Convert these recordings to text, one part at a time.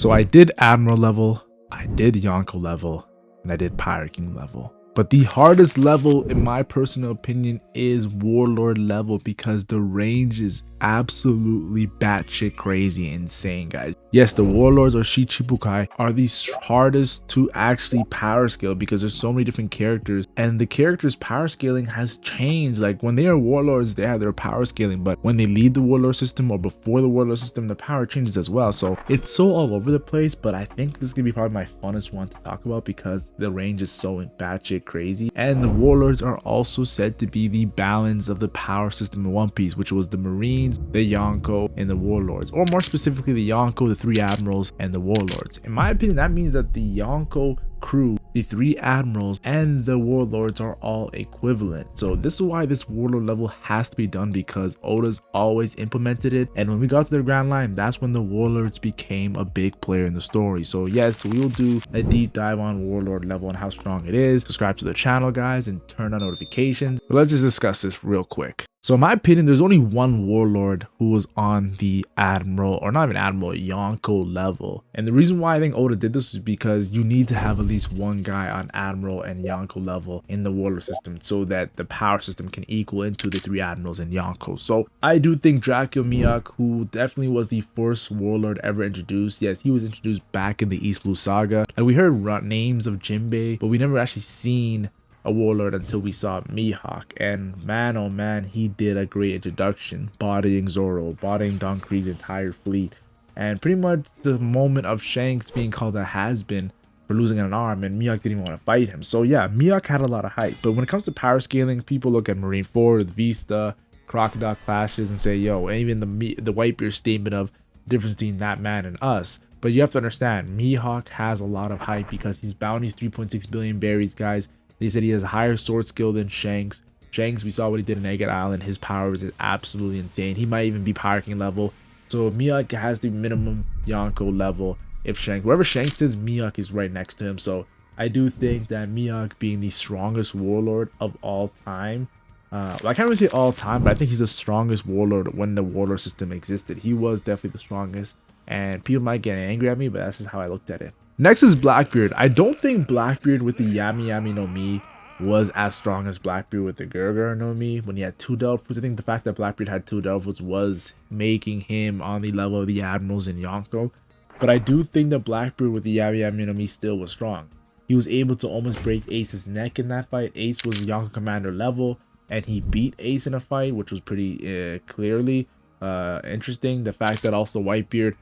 So I did Admiral level, I did Yonko level, and I did Pirate King level. But the hardest level, in my personal opinion, is Warlord level because the range is absolutely batshit crazy insane, guys. Yes, the Warlords or Shichibukai are the hardest to actually power scale because there's so many different characters, and the characters' power scaling has changed. Like when they are Warlords, they have their power scaling, but when they leave the Warlord system or before the Warlord system, the power changes as well. So it's so all over the place, but I think this is gonna be probably my funnest one to talk about because the range is so batshit crazy. And the Warlords are also said to be the balance of the power system in One Piece, which was the Marines, the Yonko, and the Warlords, or more specifically the Yonko, the 3 admirals, and the Warlords. In my opinion, that means that the Yonko crew, the 3 admirals, and the Warlords are all equivalent. So this is why this Warlord level has to be done, because Oda's always implemented it, and when we got to the Grand Line, that's when the Warlords became a big player in the story. So yes, we will do a deep dive on Warlord level and how strong it is. Subscribe to the channel, guys, and turn on notifications. But let's just discuss this real quick. So in my opinion, there's only one Warlord who was on the Admiral, or not even Admiral, Yonko level. And the reason why I think Oda did this is because you need to have at least one guy on Admiral and Yonko level in the Warlord system so that the power system can equal into the 3 admirals and Yonko. So I do think Dracule Mihawk, who definitely was the first Warlord ever introduced, yes, he was introduced back in the East Blue Saga. Like we heard names of Jinbe, but we never actually seen a Warlord until we saw Mihawk, and man oh man, he did a great introduction, bodying Zoro, bodying Don Krieg's entire fleet, and pretty much the moment of Shanks being called a has-been for losing an arm, and Mihawk didn't even want to fight him. So yeah, Mihawk had a lot of hype, but when it comes to power scaling, people look at Marineford, Vista, Crocodile clashes and say, yo, and even the Whitebeard statement of difference between that man and us. But you have to understand, Mihawk has a lot of hype because he's bounties 3.6 billion berries, guys. They said he has a higher sword skill than Shanks. Shanks, we saw what he did in Agate Island. His power is absolutely insane. He might even be Pirate King level. So Mihawk has the minimum Yonko level. If Shanks, wherever Shanks is, Mihawk is right next to him. So I do think that Mihawk being the strongest Warlord of all time, I can't really say all time, but I think he's the strongest Warlord when the Warlord system existed. He was definitely the strongest, and people might get angry at me, but that's just how I looked at it. Next is Blackbeard. I don't think Blackbeard with the Yami Yami no Mi was as strong as Blackbeard with the Gurgur no Mi when he had 2 Devil Fruits. I think the fact that Blackbeard had 2 Devil Fruits was making him on the level of the Admirals in Yonko. But I do think that Blackbeard with the Yami Yami no Mi still was strong. He was able to almost break Ace's neck in that fight. Ace was Yonko Commander level, and he beat Ace in a fight, which was pretty clearly interesting. The fact that also Whitebeard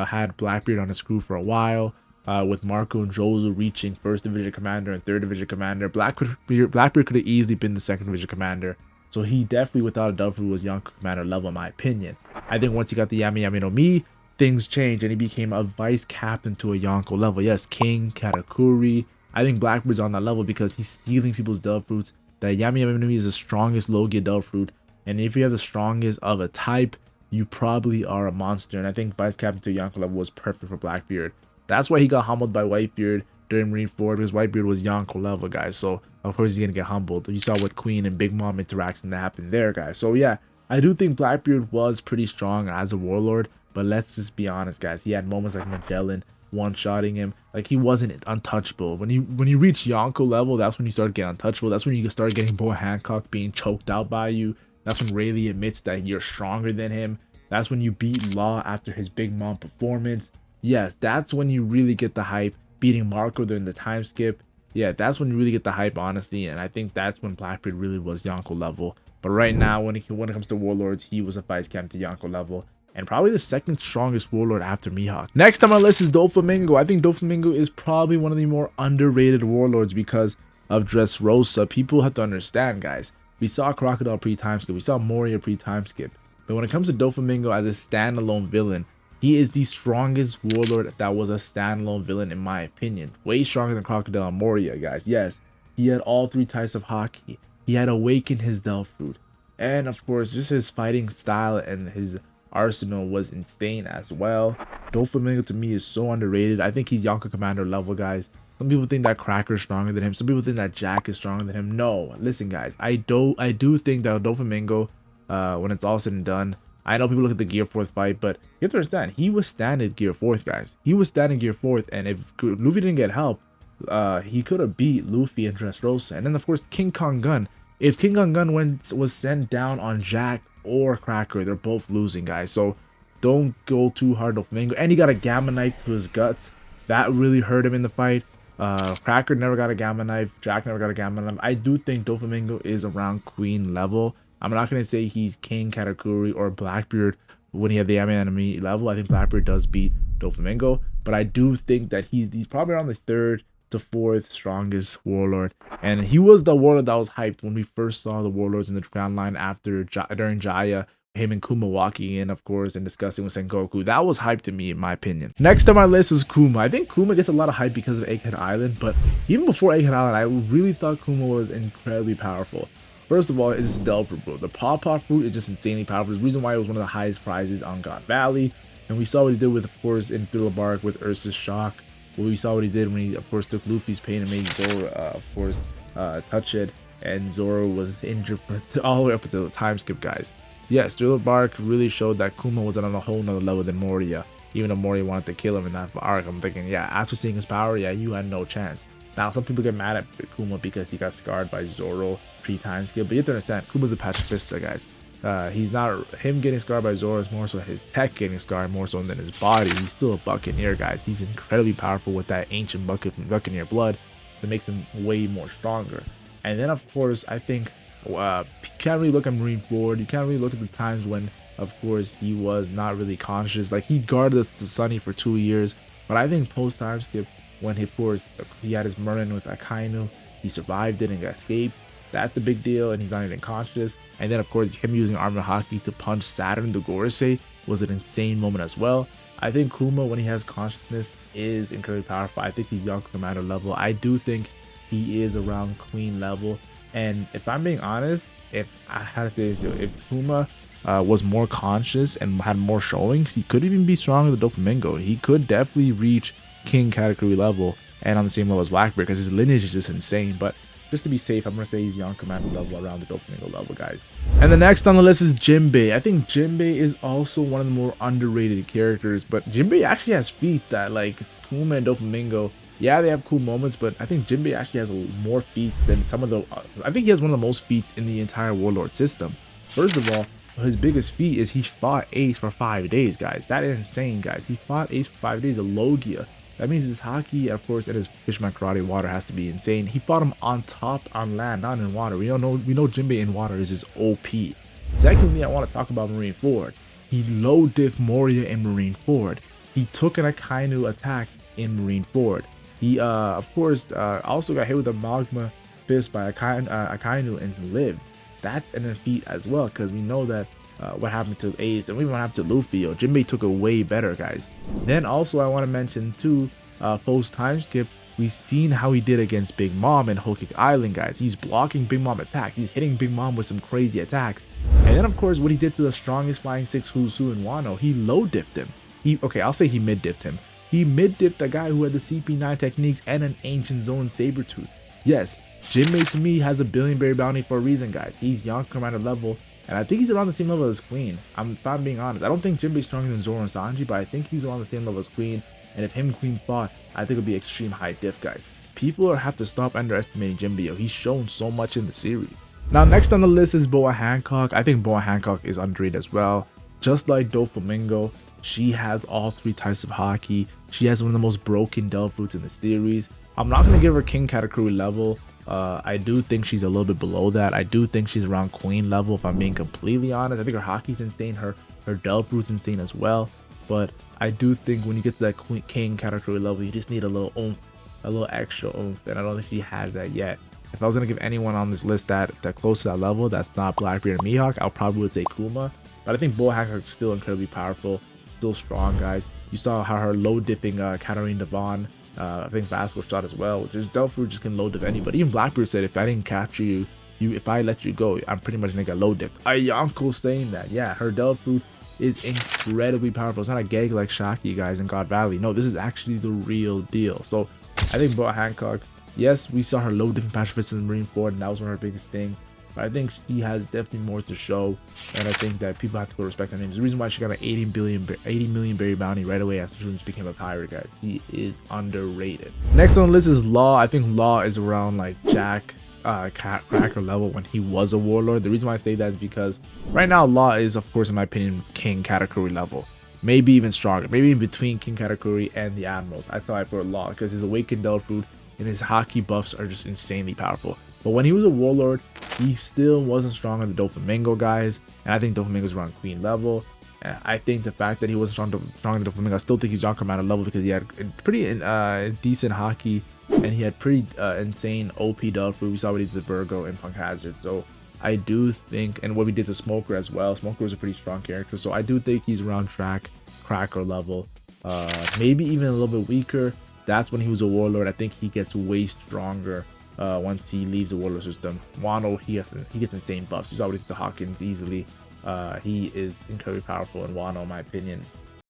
had Blackbeard on his crew for a while. With Marco and Jozu reaching 1st Division Commander and 3rd Division Commander, Blackbeard could have easily been the 2nd Division Commander. So he definitely, without a doubt, was Yonko Commander level, in my opinion. I think once he got the Yami Yami no Mi, things changed and he became a vice captain to a Yonko level. Yes, King, Katakuri. I think Blackbeard's on that level because he's stealing people's Devil Fruits. That Yami Yami no Mi is the strongest Logia Devil Fruit. And if you have the strongest of a type, you probably are a monster. And I think vice captain to a Yonko level was perfect for Blackbeard. That's why he got humbled by Whitebeard during Marineford, because Whitebeard was Yonko level, guys. So of course he's gonna get humbled. You saw what Queen and Big Mom interaction that happened there, guys. So yeah, I do think Blackbeard was pretty strong as a Warlord, but let's just be honest, guys. He had moments like Magellan one-shotting him. Like, he wasn't untouchable. When you reach Yonko level, that's when you start getting untouchable. That's when you start getting Boa Hancock being choked out by you. That's when Rayleigh admits that you're stronger than him. That's when you beat Law after his Big Mom performance. Yes, that's when you really get the hype. Beating Marco during the time skip. Yeah, that's when you really get the hype, honestly. And I think that's when Blackbeard really was Yonko level. But right now, when it comes to Warlords, he was a vice captain to Yonko level. And probably the 2nd strongest Warlord after Mihawk. Next on my list is Doflamingo. I think Doflamingo is probably one of the more underrated Warlords because of Dressrosa. People have to understand, guys. We saw Crocodile pre-time skip. We saw Moria pre-time skip. But when it comes to Doflamingo as a standalone villain, he is the strongest Warlord that was a standalone villain, in my opinion. Way stronger than Crocodile and Moria, guys. Yes, he had all 3 types of Haki. He had awakened his Devil Fruit. And of course, just his fighting style and his arsenal was insane as well. Doflamingo to me is so underrated. I think he's Yonko Commander level, guys. Some people think that Cracker's stronger than him. Some people think that Jack is stronger than him. No, listen, guys. I do think that Doflamingo, when it's all said and done, I know people look at the Gear 4th fight, but you have to understand, he was standing Gear 4th, guys. He was standing Gear 4th, and if Luffy didn't get help, he could have beat Luffy and Dressrosa. And then, of course, King Kong Gun. If King Kong Gun was sent down on Jack or Cracker, they're both losing, guys. So don't go too hard on Doflamingo. And he got a Gamma Knife to his guts. That really hurt him in the fight. Cracker never got a Gamma Knife. Jack never got a Gamma Knife. I do think Doflamingo is around Queen level. I'm not going to say he's King Katakuri or Blackbeard when he had the enemy level. I think Blackbeard does beat Doflamingo, but I do think that he's probably around the 3rd to 4th strongest warlord. And he was the warlord that was hyped when we first saw the warlords in the ground line after during Jaya, him and Kuma walking in, of course, and discussing with Sengoku. That was hype to me, in my opinion. Next on my list is Kuma. I think Kuma gets a lot of hype because of Egghead Island, but even before Egghead Island, I really thought Kuma was incredibly powerful. First of all, is his Delver Fruit. The Pawpaw Fruit is just insanely powerful. There's a reason why it was one of the highest prizes on God Valley. And we saw what he did with, of course, in Thriller Bark with Ursa's Shock. Well, we saw what he did when he, of course, took Luffy's pain and made Zoro, of course, touch it. And Zoro was injured for all the way up until the time skip, guys. Yes, Thriller Bark really showed that Kuma was on a whole nother level than Moria. Even though Moria wanted to kill him in that arc, I'm thinking, yeah, after seeing his power, yeah, you had no chance. Now, some people get mad at Kuma because he got scarred by Zoro 3 times skill, but you have to understand, Kuma's a pacifista, guys. He's not, him getting scarred by Zoro is more so his tech getting scarred more so than his body. He's still a Buccaneer, guys. He's incredibly powerful with that ancient Buccaneer blood that makes him way more stronger. And then, of course, I think you can't really look at Marineford. You can't really look at the times when, of course, he was not really conscious. Like, he guarded the Sunny for 2 years, but I think post time skip, when he, of course, he had his Merlin with Akainu, he survived it and got escaped. That's a big deal, and he's not even conscious. And then, of course, him using Armor Haki to punch Saturn the Gorosei was an insane moment as well. I think Kuma, when he has consciousness, is incredibly powerful. I think he's Yonko Commander level. I do think he is around Queen level. And if I'm being honest, if I had to say this, if Kuma was more conscious and had more showings, he could even be stronger than Doflamingo. He could definitely reach King Katakuri level and on the same level as Blackbeard because his lineage is just insane. But just to be safe, I'm going to say he's Yonko Commander level around the Doflamingo level, guys. And the next on the list is Jinbe. I think Jinbe is also one of the more underrated characters, but Jinbe actually has feats that, like, Kuma and Doflamingo, yeah, they have cool moments, but I think Jinbe actually has more feats than some of the... I think he has one of the most feats in the entire Warlord system. First of all, his biggest feat is he fought Ace for 5 days, guys. That is insane, guys. He fought Ace for 5 days, a Logia. That means his Haki, of course, and his Fishman Karate water has to be insane. He fought him on top, on land, not in water. We know Jinbe in water is his OP. Secondly, I want to talk about Marineford. He low diff Moria in Marineford. He took an Akainu attack in Marineford. He, of course, also got hit with a Magma Fist by Akainu and lived. That's an defeat as well, because we know that what happened to Ace and even what happened to Luffy. Jinbe took it way better, guys. Then also I want to mention too, post time skip, we've seen how he did against Big Mom and Whole Cake Island, guys. He's blocking Big Mom attacks. He's hitting Big Mom with some crazy attacks. And then, of course, what he did to the strongest Flying 6 Husu and Wano, he low diffed him. Okay, I'll say he mid diffed him. He mid-diffed a guy who had the CP9 techniques and an Ancient Zone Sabretooth. Yes, Jinbe to me has a Billion Berry Bounty for a reason, guys. He's Yonko Commander level, and I think he's around the same level as Queen. If I'm being honest, I don't think Jinbe's stronger than Zoro and Sanji, but I think he's around the same level as Queen. And if him and Queen fought, I think it'll be extreme high diff, guys. People have to stop underestimating Jinbe, yo. He's shown so much in the series. Now, next on the list is Boa Hancock. I think Boa Hancock is underrated as well. Just like Doflamingo, she has all 3 types of Haki. She has one of the most broken Delve Fruits in the series. I'm not going to give her King Katakuri level. I do think she's a little bit below that. I do think she's around Queen level, if I'm being completely honest. I think her Haki's insane. Her Delve Fruit's insane as well. But I do think when you get to that King Katakuri level, you just need a little oomph, a little extra oomph. And I don't think she has that yet. If I was going to give anyone on this list that close to that level, that's not Blackbeard and Mihawk, I probably would say Kuma. But I think Boa Hancock is still incredibly powerful. Still strong, guys. You saw how her low dipping Katarina Devon, I think Vasco shot as well, which is Delve Fruit just can low dip anybody. Even Blackbeard said, if I didn't capture you, if I let you go, I'm pretty much gonna get low dipped. Yonko saying that, yeah, her Delve Fruit is incredibly powerful. It's not a gag like Shaki, guys, in God Valley. No, this is actually the real deal. So I think Boa Hancock, yes, we saw her low dipping pacifist in Marineford, and that was one of her biggest things. But I think she has definitely more to show, and I think that people have to put respect on him. There's a reason why she got an 80 million berry bounty right away after she became a pirate, guys. He is underrated. Next on the list is Law. I think Law is around like Jack cracker level when he was a warlord. The reason why I say that is because right now Law is, of course, in my opinion, king Katakuri level, maybe even stronger, maybe in between King Katakuri and the admirals. I thought I put Law because his awakened Delta Fruit and his Haki buffs are just insanely powerful. But when he was a warlord, he still wasn't strong on the Doflamingo guys, and I think Doflamingo's around queen level. I think the fact that he wasn't strong on the Doflamingo, I still think he's Yonko commander level because he had pretty decent Haki, and he had pretty insane OP Delta Fruit. We saw what he did to Virgo and Punk Hazard. So I do think, and what we did to Smoker as well. Smoker was a pretty strong character, so I do think he's around track cracker level, maybe even a little bit weaker. That's when he was a warlord. I think he gets way stronger once he leaves the warlord system. Wano, he gets insane buffs. He's already the Hawkins easily. He is incredibly powerful in Wano, in my opinion.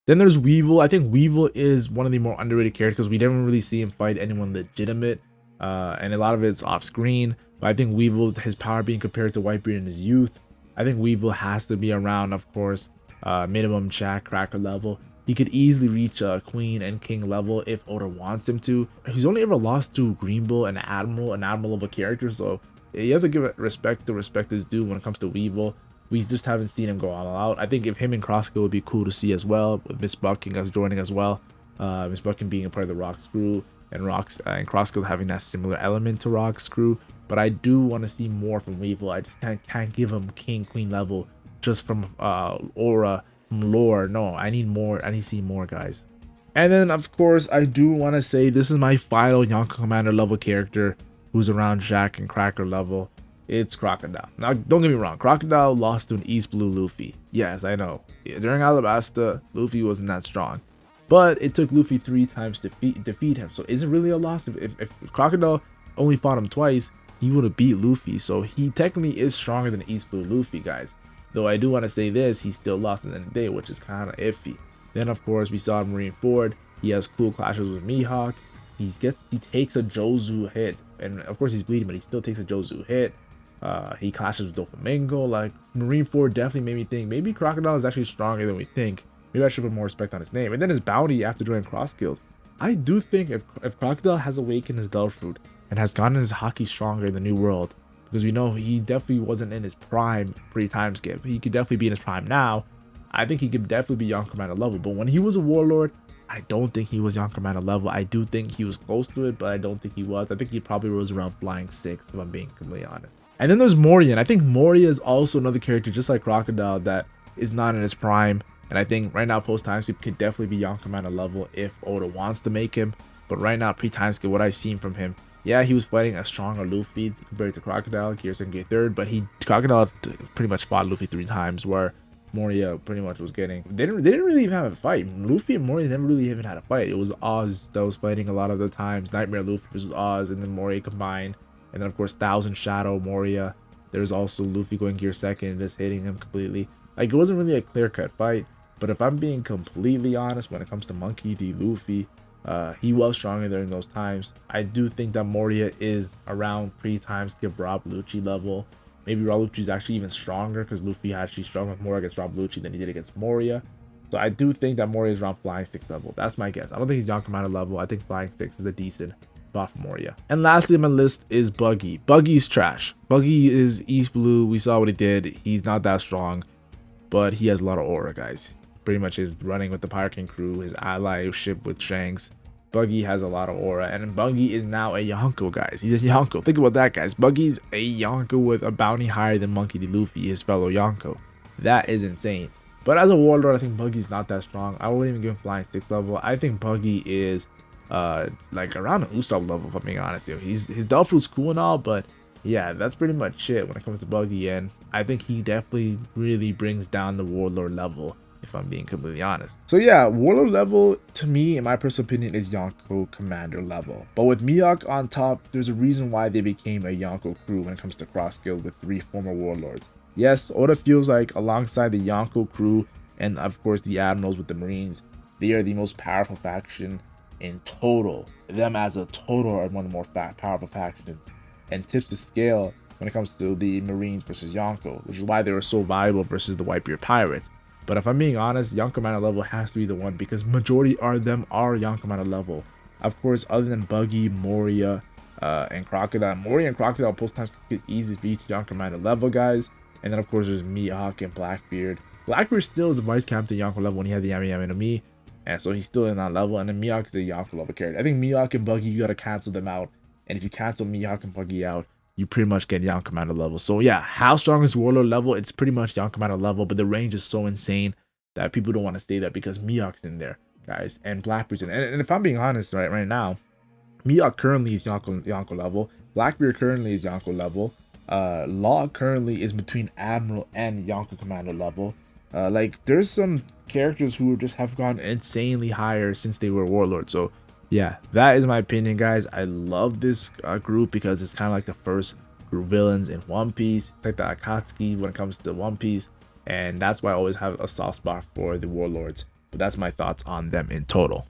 Then there's Weevil. I think Weevil is one of the more underrated characters because we didn't really see him fight anyone legitimate, and a lot of it's off screen. But I think Weevil, his power being compared to Whitebeard in his youth, I think Weevil has to be around, of course, minimum Jack cracker level. He could easily reach queen and king level if Oda wants him to. He's only ever lost to Greenbull and admiral level character, so you have to give respect to respect is due when it comes to Weevil. We just haven't seen him go all out. I think if him and Crosskill would be cool to see as well, with Miss Bucking us joining as well. Miss Bucking being a part of the Rock's crew, and and Crosskill having that similar element to Rock's crew. But I do want to see more from Weevil. I just can't give him king queen level just from aura, from lore. No, I need more. I need to see more, guys. And then of course I do want to say this is my final Yonko commander level character who's around Jack and Cracker level. It's Crocodile. Now, don't get me wrong, Crocodile lost to an East Blue Luffy. Yes, I know. During Alabasta, Luffy wasn't that strong. But it took Luffy 3 times to defeat him. So is it really a loss? If Crocodile only fought him twice, he would have beat Luffy. So he technically is stronger than East Blue Luffy, guys. Though I do want to say this, he still lost at the end of the day, which is kind of iffy. Then, of course, we saw Marineford. He has cool clashes with Mihawk. He takes a Jozu hit. And, of course, he's bleeding, but he still takes a Jozu hit. He clashes with Doflamingo. Like, Marineford definitely made me think maybe Crocodile is actually stronger than we think. Maybe I should put more respect on his name. And then his bounty after joining Cross Guild. I do think if Crocodile has awakened his Delta Fruit and has gotten his Haki stronger in the New World, because we know he definitely wasn't in his prime pre-time skip. He could definitely be in his prime now. I think he could definitely be Yonko Commander level. But when he was a Warlord, I don't think he was Yonko Commander level. I do think he was close to it, but I don't think he was. I think he probably rose around flying 6, if I'm being completely honest. And then there's Moria, and I think Moria is also another character just like Crocodile that is not in his prime. And I think right now post-time skip could definitely be Yonko Commander level if Oda wants to make him. But right now pre-time skip, what I've seen from him, yeah, he was fighting a stronger Luffy compared to Crocodile, Gear 2nd, Gear 3rd, but Crocodile pretty much fought Luffy 3 times, where Moria pretty much was getting. They didn't really even have a fight. Luffy and Moria never really even had a fight. It was Oz that was fighting a lot of the times. Nightmare Luffy versus Oz, and then Moria combined, and then of course Thousand Shadow Moria. There's also Luffy going Gear 2nd, just hitting him completely. Like, it wasn't really a clear-cut fight. But if I'm being completely honest, when it comes to Monkey D. Luffy, he was stronger during those times. I do think that Moria is around pre-time skip Rob Lucci level. Maybe Rob Lucci is actually even stronger because Luffy actually strong with more against Rob Lucci than he did against Moria. So I do think that Moria is around flying 6 level. That's my guess. I don't think he's Yonko Commander level. I think flying 6 is a decent buff for Moria. And lastly on my list is Buggy. Buggy's trash. Buggy is East Blue. We saw what he did. He's not that strong, but he has a lot of aura, guys. Pretty much is running with the Pirate King crew, his ally ship with Shanks. Buggy has a lot of aura, and Buggy is now a Yonko, guys. He's a Yonko. Think about that, guys. Buggy's a Yonko with a bounty higher than Monkey D. Luffy, his fellow Yonko. That is insane. But as a Warlord, I think Buggy's not that strong. I wouldn't even give him flying 6 level. I think Buggy is like around an Usopp level, if I'm being honest. His Delta Fruit's cool and all, but yeah, that's pretty much it when it comes to Buggy, and I think he definitely really brings down the Warlord level, if I'm being completely honest. So yeah, Warlord level, to me, in my personal opinion, is Yonko Commander level. But with Mihawk on top, there's a reason why they became a Yonko crew when it comes to Cross Guild with 3 former Warlords. Yes, Oda feels like alongside the Yonko crew, and of course the Admirals with the Marines, they are the most powerful faction in total. Them as a total are one of the more powerful factions. And tips the scale, when it comes to the Marines versus Yonko, which is why they were so viable versus the Whitebeard pirates. But if I'm being honest, Yonko mana level has to be the one because majority of them are Yonko mana level. Of course, other than Buggy, Moria, and Crocodile. Moria and Crocodile post times could easily beat Yonko mana level, guys. And then of course there's Mihawk and Blackbeard. Blackbeard still is the vice captain Yonko level when he had the Yami Yami no Mi, and so he's still in that level. And then Mihawk is a Yonko level character. I think Mihawk and Buggy, you gotta cancel them out. And if you cancel Mihawk and Buggy out, you pretty much get Yonko mana level. So yeah, how strong is Warlord level? It's pretty much Yonko mana level, but the range is so insane that people don't want to stay there because Mihawk's in there, guys, and Blackbeard's in. And if I'm being honest, right now, Mihawk currently is Yonko level. Blackbeard currently is Yonko level. Law currently is between Admiral and Yonko Commander level. Like, there's some characters who just have gone insanely higher since they were Warlord. So yeah, that is my opinion, guys. I love this group because it's kind of like the first group villains in One Piece. It's like the Akatsuki when it comes to One Piece, and that's why I always have a soft spot for the Warlords. But that's my thoughts on them in total.